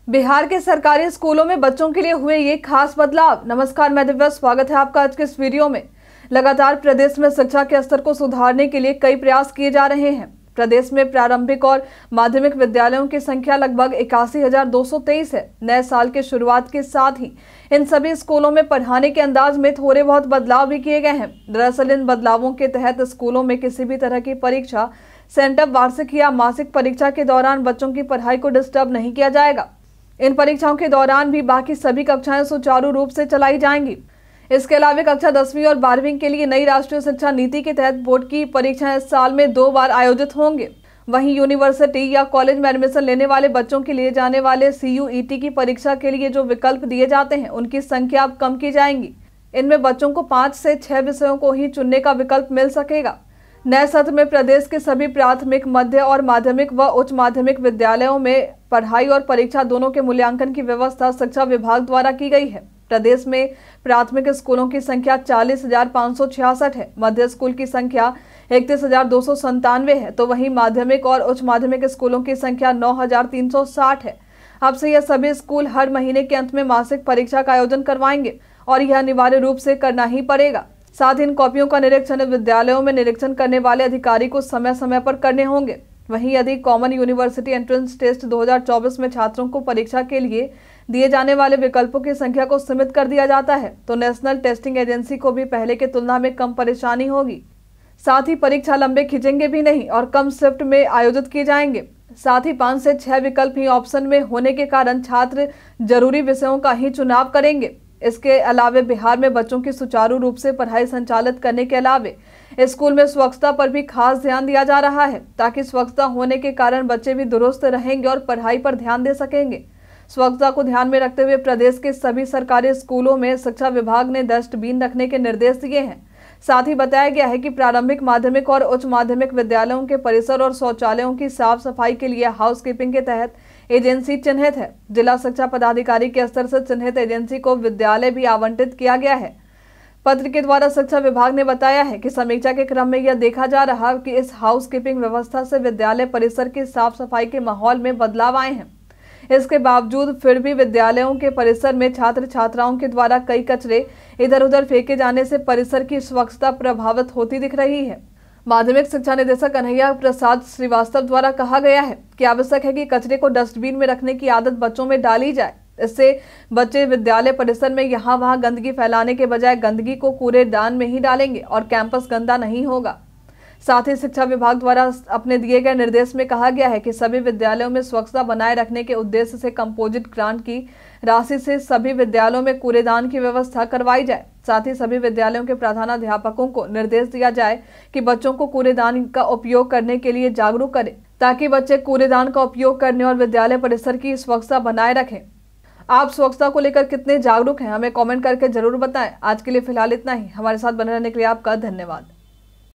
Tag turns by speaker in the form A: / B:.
A: बिहार के सरकारी स्कूलों में बच्चों के लिए हुए ये खास बदलाव। नमस्कार, मैं दिव्या, स्वागत है आपका आज के इस वीडियो में। लगातार प्रदेश में शिक्षा के स्तर को सुधारने के लिए कई प्रयास किए जा रहे हैं। प्रदेश में प्रारंभिक और माध्यमिक विद्यालयों की संख्या लगभग 81,223 है। नए साल की शुरुआत के साथ ही इन सभी स्कूलों में पढ़ाने के अंदाज में थोड़े बहुत बदलाव भी किए गए हैं। दरअसल इन बदलावों के तहत स्कूलों में किसी भी तरह की परीक्षा सेंटर, वार्षिक या मासिक परीक्षा के दौरान बच्चों की पढ़ाई को डिस्टर्ब नहीं किया जाएगा। इन परीक्षाओं के दौरान भी बाकी सभी कक्षाएं सुचारू रूप से चलाई जाएंगी। इसके अलावा कक्षा 10वीं और 12वीं के लिए नई राष्ट्रीय शिक्षा नीति के तहत बोर्ड की परीक्षाएं इस साल में 2 बार आयोजित होंगे। वहीं यूनिवर्सिटी या कॉलेज में एडमिशन लेने वाले बच्चों के लिए जाने वाले CUET की परीक्षा के लिए जो विकल्प दिए जाते हैं, उनकी संख्या अब कम की जाएंगी। इनमें बच्चों को 5 से 6 विषयों को ही चुनने का विकल्प मिल सकेगा। नए सत्र में प्रदेश के सभी प्राथमिक, मध्य और माध्यमिक व उच्च माध्यमिक विद्यालयों में पढ़ाई और परीक्षा दोनों के मूल्यांकन की व्यवस्था शिक्षा विभाग द्वारा की गई है। प्रदेश में प्राथमिक स्कूलों की संख्या 40,566 है, मध्य स्कूल की संख्या 31,297 है, तो वहीं माध्यमिक और उच्च माध्यमिक स्कूलों की संख्या 9,360 है। अब से यह सभी स्कूल हर महीने के अंत में मासिक परीक्षा का आयोजन करवाएंगे और यह अनिवार्य रूप से करना ही पड़ेगा। साथ ही इन कॉपियों का निरीक्षण विद्यालयों में निरीक्षण करने वाले अधिकारी को समय समय पर करने होंगे। वहीं यदि कॉमन यूनिवर्सिटी एंट्रेंस टेस्ट 2024 में छात्रों को परीक्षा के लिए दिए जाने वाले विकल्पों की संख्या को सीमित कर दिया जाता है, तो नेशनल टेस्टिंग एजेंसी को भी पहले की तुलना में कम परेशानी होगी। साथ ही परीक्षा लंबे खींचेंगे भी नहीं और कम शिफ्ट में आयोजित किए जाएंगे। साथ ही 5 से 6 विकल्प ही ऑप्शन में होने के कारण छात्र जरूरी विषयों का ही चुनाव करेंगे। इसके अलावा बिहार में बच्चों की सुचारू रूप से पढ़ाई संचालित करने के अलावा स्कूल में स्वच्छता पर भी खास ध्यान दिया जा रहा है, ताकि स्वच्छता होने के कारण बच्चे भी दुरुस्त रहेंगे और पढ़ाई पर ध्यान दे सकेंगे। स्वच्छता को ध्यान में रखते हुए प्रदेश के सभी सरकारी स्कूलों में शिक्षा विभाग ने डस्टबिन रखने के निर्देश दिए हैं। साथ ही बताया गया है कि प्रारंभिक, माध्यमिक और उच्च माध्यमिक विद्यालयों के परिसर और शौचालयों की साफ सफाई के लिए हाउसकीपिंग के तहत एजेंसी चिन्हित है। जिला शिक्षा पदाधिकारी के स्तर से चिन्हित एजेंसी को विद्यालय भी आवंटित किया गया है। पत्र के द्वारा शिक्षा विभाग ने बताया है कि समीक्षा के क्रम में यह देखा जा रहा कि इस हाउसकीपिंग व्यवस्था से विद्यालय परिसर की साफ सफाई के माहौल में बदलाव आए हैं। इसके बावजूद फिर भी विद्यालयों के परिसर में छात्र छात्राओं के द्वारा कई कचरे इधर उधर फेंके जाने से परिसर की स्वच्छता प्रभावित होती दिख रही है। माध्यमिक शिक्षा निदेशक कन्हैया प्रसाद श्रीवास्तव द्वारा कहा गया है कि आवश्यक है कि कचरे को डस्टबिन में रखने की आदत बच्चों में डाली जाए। इससे बच्चे विद्यालय परिसर में यहाँ वहाँ गंदगी फैलाने के बजाय गंदगी को कूड़ेदान में ही डालेंगे और कैंपस गंदा नहीं होगा। साथ ही शिक्षा विभाग द्वारा अपने दिए गए निर्देश में कहा गया है कि सभी विद्यालयों में स्वच्छता बनाए रखने के उद्देश्य से कंपोजिट ग्रांट की राशि से सभी विद्यालयों में कूड़ेदान की व्यवस्था करवाई जाए। साथ ही सभी विद्यालयों के प्रधानाध्यापकों को निर्देश दिया जाए कि बच्चों को कूड़ेदान का उपयोग करने के लिए जागरूक करें, ताकि बच्चे कूड़ेदान का उपयोग करने और विद्यालय परिसर की स्वच्छता बनाए रखें। आप स्वच्छता को लेकर कितने जागरूक हैं, हमें कमेंट करके जरूर बताएं। आज के लिए फिलहाल इतना ही। हमारे साथ बने रहने के लिए आपका धन्यवाद।